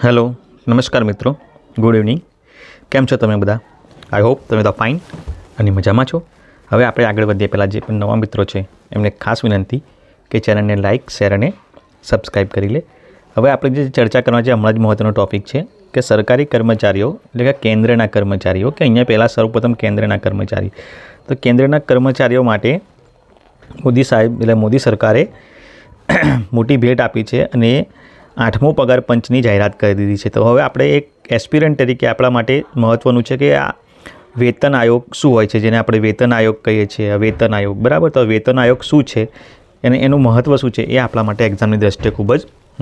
Hello, નમસ્કાર મિત્રો, good evening. કેમ છો તમે બધા? આઈ હોપ તમે બધા ફાઇન અને મજામાં છો. હવે આપણે આગળ વધીએ પહેલાં જે પણ નવા મિત્રો છે એમને ખાસ વિનંતી કે ચેનલને લાઇક, શેર અને સબસ્ક્રાઈબ કરી લે. હવે આપણે જે ચર્ચા કરવા છે હમણાં જ મહત્ત્વનો ટૉપિક છે કે સરકારી કર્મચારીઓ એટલે કે કેન્દ્રના કર્મચારીઓ કે અહીંયા પહેલાં સૌપ્રથમ કેન્દ્રના કર્મચારી. તો કેન્દ્રના કર્મચારીઓ માટે મોદી સાહેબ એટલે મોદી સરકારે મોટી ભેટ આપી છે અને 8મો પગાર પંચની જાહેરાત કરી દીધી છે. તો હવે આપણે એક એસ્પિરન્ટ તરીકે આપણા માટે મહત્ત્વનું છે કે આ વેતન આયોગ શું હોય છે, જેને આપણે વેતન આયોગ કહીએ છીએ. વેતન આયોગ, બરાબર. તો વેતન આયોગ શું છે અને એનું મહત્ત્વ શું છે એ આપણા માટે એક્ઝામની દ્રષ્ટિએ ખૂબ જ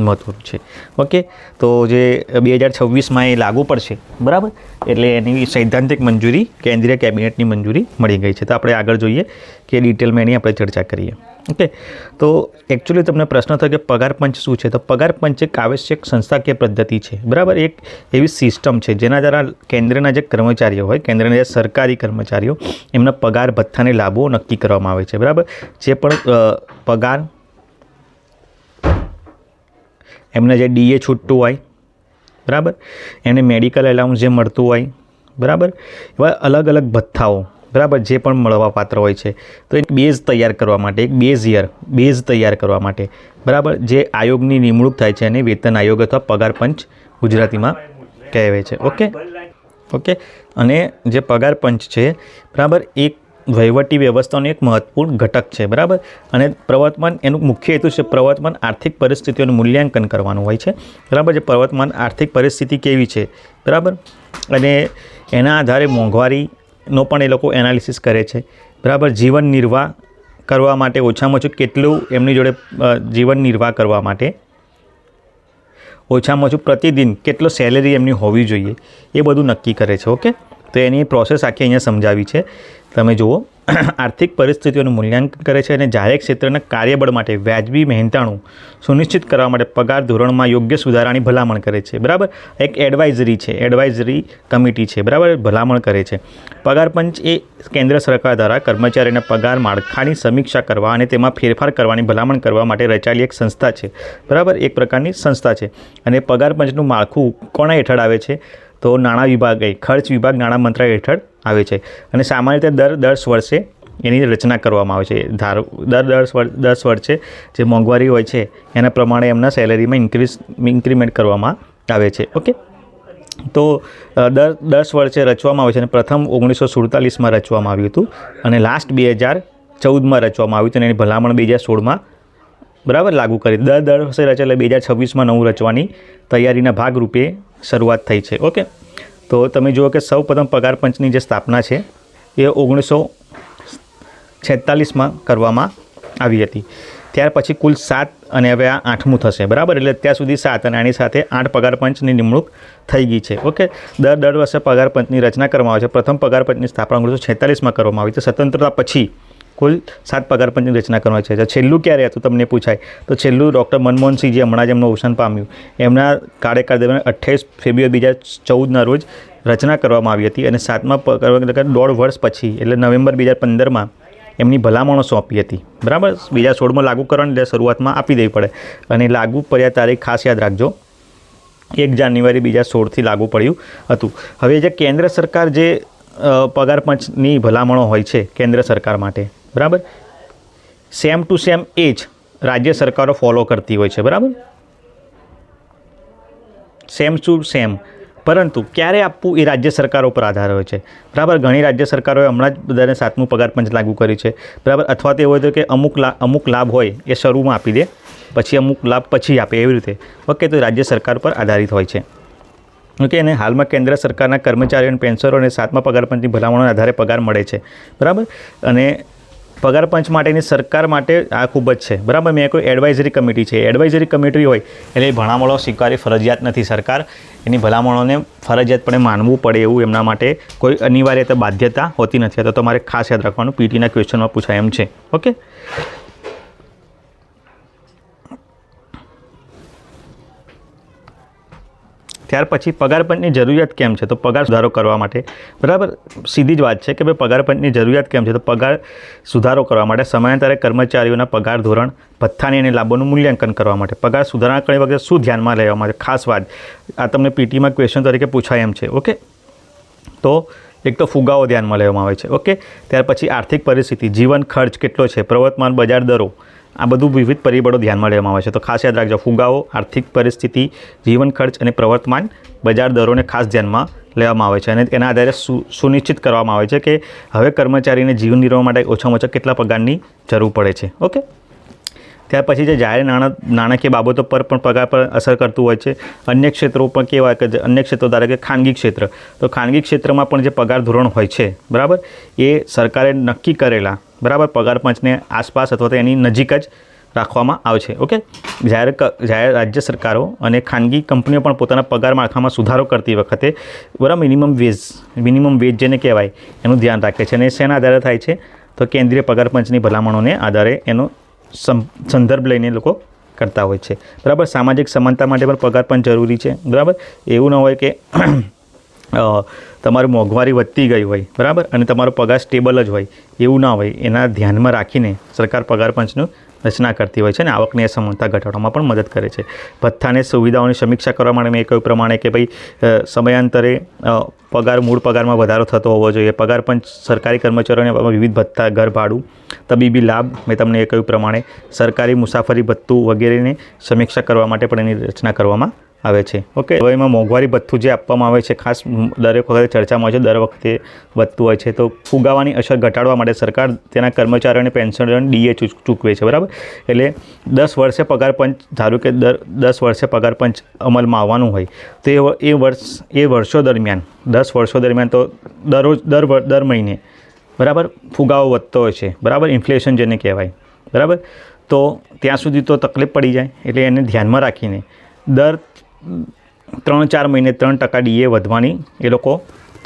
મહત્ત્વનું છે. ઓકે, તો જે 2026માં એ લાગુ પડશે, બરાબર, એટલે એની સૈદ્ધાંતિક મંજૂરી કેન્દ્રીય કેબિનેટની મંજૂરી મળી ગઈ છે. તો આપણે આગળ જોઈએ કે ડિટેલમાં એની આપણે ચર્ચા કરીએ. ઓકે, તો એકચ્યુઅલી તમને પ્રશ્ન થયો કે પગાર પંચ શું છે. તો પગાર પંચ એક આવશ્યક સંસ્થાકીય પદ્ધતિ છે, બરાબર. એક એવી સિસ્ટમ છે જેના દ્વારા કેન્દ્રના જે કર્મચારીઓ હોય, કેન્દ્રના જે સરકારી કર્મચારીઓ, એમના પગાર ભથ્થાને લાભો નક્કી કરવામાં આવે છે, બરાબર. જે પણ પગાર એમને જે ડીએ છૂટતું હોય, બરાબર, એમને મેડિકલ એલાઉન્સ જે મળતું હોય, બરાબર, એવા અલગ અલગ ભથ્થાઓ, બરાબર, જે પણ મળવાપાત્ર હોય છે. તો એક બેઝ તૈયાર કરવા માટે, એક બેઝ તૈયાર કરવા માટે, બરાબર, જે આયોગની નિમણૂક થાય છે અને વેતન આયોગ અથવા પગાર પંચ ગુજરાતીમાં કહેવાય છે. ઓકે, અને જે પગાર પંચ છે, બરાબર, એક વહીવટી વ્યવસ્થાનો એક મહત્વપૂર્ણ ઘટક છે, બરાબર. અને પ્રવર્તમાન એનું મુખ્ય હેતુ છે પ્રવર્તમાન આર્થિક પરિસ્થિતિઓનું મૂલ્યાંકન કરવાનું હોય છે, બરાબર. જે પ્રવર્તમાન આર્થિક પરિસ્થિતિ કેવી છે, બરાબર, અને એના આધારે મોંઘવારીનો પણ એ લોકો એનાલિસિસ કરે છે, બરાબર. જીવન નિર્વાહ કરવા માટે ઓછામાં ઓછું કેટલું એમની જોડે જીવન નિર્વાહ કરવા માટે ઓછામાં ઓછું પ્રતિદિન કેટલો સેલેરી એમની હોવી જોઈએ એ બધું નક્કી કરે છે. ઓકે, તો એની પ્રોસેસ આખી અહીંયા સમજાવી છે, તમે જુઓ. આર્થિક પરિસ્થિતિઓનું મૂલ્યાંકન કરે છે અને જાહેર ક્ષેત્રના કાર્યબળ માટે વ્યાજબી મહેનતાણું સુનિશ્ચિત કરવા માટે પગાર ધોરણમાં યોગ્ય સુધારાની ભલામણ કરે છે, બરાબર. એક એડવાઇઝરી કમિટી છે, બરાબર, ભલામણ કરે છે. પગાર પંચ એ કેન્દ્ર સરકાર દ્વારા કર્મચારીના પગાર માળખાની સમીક્ષા કરવા અને તેમાં ફેરફાર કરવાની ભલામણ કરવા માટે રચાયેલી એક સંસ્થા છે, બરાબર. એક પ્રકારની સંસ્થા છે. અને પગાર પંચનું માળખું કોના હેઠળ આવે છે? તો નાણાં વિભાગ, ખર્ચ વિભાગ નાણાં મંત્રાલય હેઠળ આવે છે. અને સામાન્ય રીતે દર 10 વર્ષે એની રચના કરવામાં આવે છે. દર 10 વર્ષે જે મોંઘવારી હોય છે એના પ્રમાણે એમના સેલેરીમાં ઇન્ક્રીમેન્ટ કરવામાં આવે છે. ઓકે, તો દર 10 વર્ષે રચવામાં આવે છે અને પ્રથમ 1947માં રચવામાં આવ્યું હતું અને લાસ્ટ 2014માં રચવામાં આવ્યું હતું અને એની ભલામણ 2016માં, બરાબર, લાગુ કરી. દર વર્ષે રચે એટલે 2026માં નવું રચવાની તૈયારીના ભાગરૂપે શરૂઆત થઈ છે. ઓકે, તો તમે જુઓ કે સૌ પ્રથમ પગાર પંચની જે સ્થાપના છે એ 1946માં કરવામાં આવી હતી. ત્યાર પછી કુલ 7 અને હવે આ 8મું થશે, બરાબર. એટલે અત્યાર સુધી 7 અને આની સાથે 8 પગાર પંચની નિમણૂક થઈ ગઈ છે. ઓકે, દર વર્ષે પગાર પંચની રચના કરવામાં આવે છે. પ્રથમ પગાર પંચની સ્થાપના 1946માં કરવામાં આવી છે. સ્વતંત્રતા પછી કુલ 7 પગાર પંચની રચના કરવામાં છે. છેલ્લું ક્યારે હતું તમને પૂછાય તો છેલ્લું ડૉક્ટર મનમોહનસિંહ, જે હમણાં જ એમનું અવસાન પામ્યું, એમના કાર્યકાળ દરમિયાન 28 ફેબ્રુઆરી 2014ના રોજ રચના કરવામાં આવી હતી. અને 7મા પગાર 1.5 વર્ષ પછી એટલે નવેમ્બર 2015માં એમની ભલામણો સોંપી હતી, બરાબર. 2016માં લાગુ કરવાની એટલે શરૂઆતમાં આપી દેવી પડે અને લાગુ પડ્યા તારીખ ખાસ યાદ રાખજો, 1 જાન્યુઆરી 2016થી લાગુ પડ્યું હતું. હવે જે કેન્દ્ર સરકાર જે પગાર પંચની ભલામણો હોય છે કેન્દ્ર સરકાર માટે, બરાબર, સેમ ટુ સેમ એ જ રાજ્ય સરકારો ફોલો કરતી હોય છે, બરાબર. સેમ ટુ સેમ, પરંતુ ક્યારે આપવું એ રાજ્ય સરકારો પર આધાર હોય છે, બરાબર. ઘણી રાજ્ય સરકારોએ હમણાં જ બધાને 7મું પગાર પંચ લાગુ કર્યું છે, બરાબર. અથવા તો એવું હોય કે અમુક લાભ હોય એ શરૂમાં આપી દે, પછી અમુક લાભ પછી આપે, એવી રીતે. ઓકે, તો રાજ્ય સરકાર પર આધારિત હોય છે. ઓકે, અને હાલમાં કેન્દ્ર સરકારના કર્મચારીઓ અને પેન્શનરો અને 7મા પગાર પંચની ભલામણોના આધારે પગાર મળે છે, બરાબર. અને પગાર પંચ માટેની સરકાર માટે આ ખૂબ જ છે, બરાબર. મેં કોઈ એડવાઇઝરી કમિટી છે, એડવાઇઝરી કમિટી હોય એટલે ભલામણો સ્વીકારવી ફરજિયાત નથી. સરકાર એની ભલામણોને ફરજિયાતપણે માનવું પડે એવું એમના માટે કોઈ અનિવાર્યતા, બાધ્યતા હોતી નથી. તો તમારે ખાસ યાદ રાખવાનું, પીટીના ક્વેશ્ચનમાં પૂછાય એમ છે. ઓકે, ત્યાર પછી પગાર પંચની જરૂરિયાત કેમ છે? તો પગાર સુધારો કરવા માટે, બરાબર. સીધી જ વાત છે કે ભાઈ પગાર પંચની જરૂરિયાત કેમ છે? તો પગાર સુધારો કરવા માટે, સમયાંતરે કર્મચારીઓના પગાર ધોરણ, ભથ્થાની અને લાભોનું મૂલ્યાંકન કરવા માટે, પગાર સુધારણા કરતી વખતે શું ધ્યાનમાં લેવામાં આવે? ખાસ વાત આ તમને પીટીમાં ક્વેશ્ચન તરીકે પૂછાય એમ છે. ઓકે, તો એક તો ફુગાવો ધ્યાનમાં લેવામાં આવે છે. ઓકે, ત્યાર પછી આર્થિક પરિસ્થિતિ, જીવન ખર્ચ કેટલો છે, પ્રવર્તમાન બજાર દરો, આ બધું વિવિધ પરિબળો ધ્યાનમાં લેવામાં આવે છે. તો ખાસ યાદ રાખજો, ફુગાવો, આર્થિક પરિસ્થિતિ, જીવન ખર્ચ અને પ્રવર્તમાન બજાર દરોને ખાસ ધ્યાનમાં લેવામાં આવે છે અને એના આધારે સુનિશ્ચિત કરવામાં આવે છે કે હવે કર્મચારીને જીવન નિર્વાહ માટે ઓછામાં ઓછા કેટલા પગારની જરૂર પડે છે. ઓકે, ત્યાર પછી જે જાહેર નાણાકીય બાબતો પર પણ પગાર પર અસર કરતું હોય છે. અન્ય ક્ષેત્રો પણ કેવા કે અન્ય ક્ષેત્રો ધારો કે ખાનગી ક્ષેત્ર, તો ખાનગી ક્ષેત્રમાં પણ જે પગાર ધોરણ હોય છે, બરાબર, એ સરકારે નક્કી કરેલા, બરાબર, પગાર પંચને આસપાસ અથવા તો એની નજીક જ રાખવામાં આવશે. ઓકે, જાહેર રાજ્ય સરકારો અને ખાનગી કંપનીઓ પણ પોતાના પગાર માળખામાં સુધારો કરતી વખતે, બરાબર, મિનિમમ વેજ જેને કહેવાય એનું ધ્યાન રાખે છે. અને શેના આધારે થાય છે? તો કેન્દ્રીય પગાર પંચની ભલામણોને આધારે એનો સંદર્ભ લઈને લોકો કરતા હોય છે. બરાબર, સામાજિક સમાનતા માટે પણ પગાર પણ જરૂરી છે. બરાબર, એવું ન હોય કે તમારી મોંઘવારી વધતી ગઈ હોય, બરાબર, અને તમારો પગાર સ્ટેબલ જ હોય, એવું ના હોય. એના ધ્યાનમાં રાખીને સરકાર પગાર પંચનું રચના કરતી હોય છે અને આવકની અસમાનતા ઘટાડવામાં પણ મદદ કરે છે. ભથ્થાને સુવિધાઓની સમીક્ષા કરવા માટે મેં કહ્યું પ્રમાણે કે ભાઈ સમયાંતરે મૂળ પગારમાં વધારો થતો હોવો જોઈએ. પગાર પંચ સરકારી કર્મચારીઓને વિવિધ ભથ્થા, ઘર ભાડું, તબીબી લાભ, મેં તમને એ કહ્યું પ્રમાણે સરકારી મુસાફરી ભથ્થું વગેરેની સમીક્ષા કરવા માટે પણ એની રચના કરવામાં આવે છે. ઓકે, હવે એમાં મોંઘવારી ભથ્થું જે આપવામાં આવે છે, ખાસ દરેક વખતે ચર્ચામાં હોય છે, દર વખતે વધતું હોય છે. તો ફુગાવાની અસર ઘટાડવા માટે સરકાર તેના કર્મચારીઓને પેન્શનરોને ડીએ ચૂકવે છે. બરાબર, એટલે 10 વર્ષે પગાર પંચ, ધારો કે 10 વર્ષે પગાર પંચ અમલમાં આવવાનું હોય તો એ વર્ષો દરમિયાન 10 વર્ષો દરમિયાન તો દર મહિને, બરાબર, ફુગાવો વધતો હોય છે. બરાબર, ઇન્ફ્લેશન જેને કહેવાય. બરાબર, તો ત્યાં સુધી તો તકલીફ પડી જાય. એટલે એને ધ્યાનમાં રાખીને દર 3-4 મહિને 3% ડીએ વધવાની એ લોકો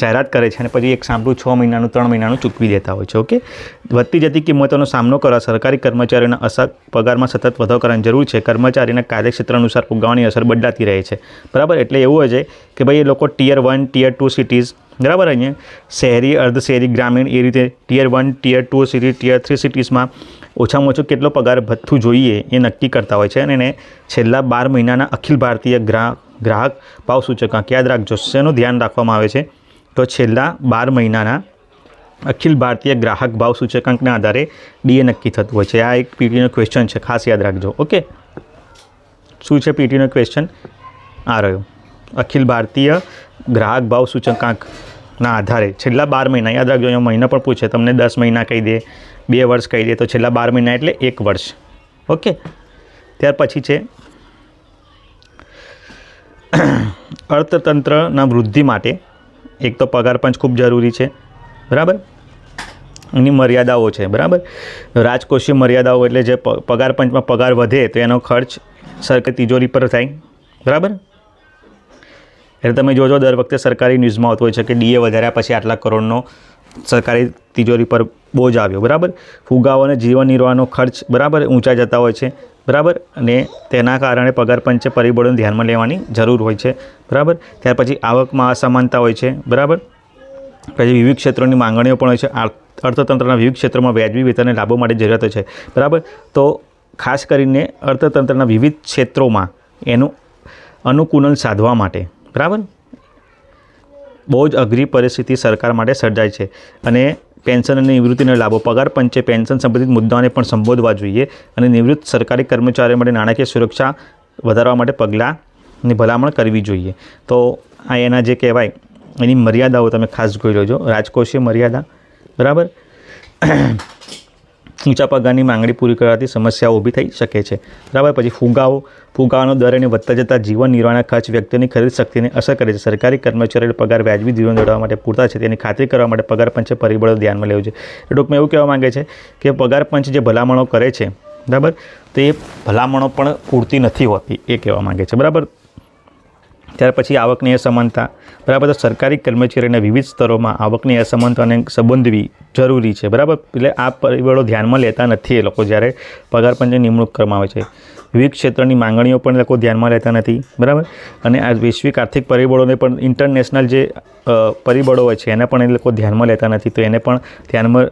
જાહેરાત કરે છે અને પછી એક સાંભળું 6 મહિનાનું 3 મહિનાનું ચૂકવી દેતા હોય છે. ઓકે, વધતી જતી કિંમતોનો સામનો કરવા સરકારી કર્મચારીઓના પગારમાં સતત વધારો કરવાની જરૂર છે. કર્મચારીના કાર્યક્ષેત્ર અનુસાર ફુગાવાની અસર બદલાતી રહે છે. બરાબર, એટલે એવું હોય છે કે ભાઈ એ લોકો ટિયર 1, ટિયર 2 સિટીઝ, બરાબર, અહીંયા શહેરી, અર્ધ શહેરી, ગ્રામીણ, એ રીતે ટિયર 1, ટિયર 2 સિટી, ટિયર 3 સિટીઝમાં ઓછામાં ઓછો કેટલો પગાર ભથ્થું જોઈએ એ નક્કી કરતા હોય છે અને એને છેલ્લા 12 મહિનાના અખિલ ભારતીય ગ્રાહક ભાવ સૂચકાંક, યાદ રાખજો, શેનું ધ્યાન રાખવામાં આવે છે? તો છેલ્લા 12 મહિનાના અખિલ ભારતીય ગ્રાહક ભાવ સૂચકાંકના આધારે ડીએ નક્કી થતું હોય છે. આ એક પીટીનો ક્વેશ્ચન છે, ખાસ યાદ રાખજો. ઓકે, શું છે પીટીનો ક્વેશ્ચન? આ રહ્યો, અખિલ ભારતીય ગ્રાહક ભાવ સૂચકાંકના આધારે છેલ્લા 12 મહિના, યાદ રાખજો, અહીંયા મહિના પણ પૂછે, તમને 10 મહિના કહી દે, 2 વર્ષ કહી દે, તો છેલ્લા 12 મહિના એટલે 1 વર્ષ. ઓકે, ત્યાર પછી છે અર્થતંત્રના વૃદ્ધિ માટે એક તો પગાર પંચ ખૂબ જરૂરી છે. બરાબર, એની મર્યાદાઓ છે. બરાબર, રાજકોષીય મર્યાદાઓ એટલે જે પગાર પંચમાં પગાર વધે તો એનો ખર્ચ સરકારી તિજોરી પર થાય. બરાબર, એટલે તમે જોજો દર વખતે સરકારી ન્યૂઝમાં આવતું હોય છે કે ડીએ વધાર્યા પછી આટલા કરોડનો સરકારી તિજોરી પર બોજ આવ્યો. બરાબર, ફુગાવો અને જીવન નિર્વાહનો ખર્ચ, બરાબર, ઊંચા જતા હોય છે. બરાબર, અને તેના કારણે પગાર પંચે પરિબળોને ધ્યાનમાં લેવાની જરૂર હોય છે. બરાબર, ત્યાર પછી આવકમાં અસમાનતા હોય છે. બરાબર, પછી વિવિધ ક્ષેત્રોની માંગણીઓ પણ હોય છે. અર્થતંત્રના વિવિધ ક્ષેત્રોમાં વ્યાજબી વેતન અને લાભો માટે જરૂરિયાત છે. બરાબર, તો ખાસ કરીને અર્થતંત્રના વિવિધ ક્ષેત્રોમાં એનું અનુકૂલન સાધવા માટે, બરાબર, બહુ જ અઘરી પરિસ્થિતિ સરકાર માટે સર્જાય છે અને પેન્શન અને નિવૃત્તિનો લાભો, પગાર પંચે પેન્શન સંબંધિત મુદ્દાઓને પણ સંબોધવા જોઈએ અને નિવૃત્ત સરકારી કર્મચારીઓ માટે નાણાકીય સુરક્ષા વધારવા માટે પગલાંની ભલામણ કરવી જોઈએ. તો આ એના જે કહેવાય એની મર્યાદાઓ તમે ખાસ જોઈ લેજો. રાજકોષીય મર્યાદા, બરાબર, ઊંચા પગારની માંગણી પૂરી કરવાથી સમસ્યાઓ ઊભી થઈ શકે છે. બરાબર, પછી ફુગાવાનો દર અને વધતા જતા જીવન નિર્વાહના ખર્ચ વ્યક્તિની ખરીદ શક્તિને અસર કરે છે. સરકારી કર્મચારીઓને પગાર વ્યાજબી જીવન દોડાવવા માટે પૂરતા છે તેની ખાતરી કરવા માટે પગાર પંચે પરિબળો ધ્યાનમાં લેવું છે. ટૂંકમાં એવું કહેવા માંગે છે કે પગાર પંચ જે ભલામણો કરે છે, બરાબર, તો એ ભલામણો પણ પૂરતી નથી હોતી, એ કહેવા માંગે છે. બરાબર, ત્યાર પછી આવકની અસમાનતા. બરાબર, તો સરકારી કર્મચારીઓના વિવિધ સ્તરોમાં આવકની અસમાનતાને સંબોધવી જરૂરી છે. બરાબર, એટલે આ પરિબળો ધ્યાનમાં લેતા નથી એ લોકો જ્યારે પગાર પંચની નિમણૂક કરવામાં આવે છે. વિવિધ ક્ષેત્રની માંગણીઓ પણ એ લોકો ધ્યાનમાં લેતા નથી, બરાબર. અને આ વૈશ્વિક આર્થિક પરિબળોને પણ ઇન્ટરનેશનલ જે પરિબળો હોય છે એને પણ એ લોકો ધ્યાનમાં લેતા નથી. તો એને પણ ધ્યાનમાં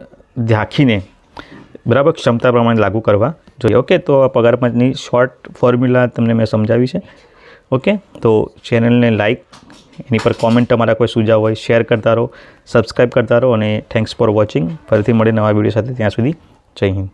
રાખીને બરાબર ક્ષમતા પ્રમાણે લાગુ કરવા જોઈએ. ઓકે, તો આ પગાર પંચની શોર્ટ ફોર્મ્યુલા તમને મેં સમજાવી છે. ઓકે, તો ચેનલને લાઈક, એની પર કોમેન્ટ, તમારા કોઈ સુઝાવ હોય શેર કરતા રહો, સબસ્ક્રાઈબ કરતા રહો અને થેન્ક્સ ફોર વોચિંગ. ફરીથી મળીએ નવા વિડીયો સાથે. ત્યાં સુધી જય હિન્દ.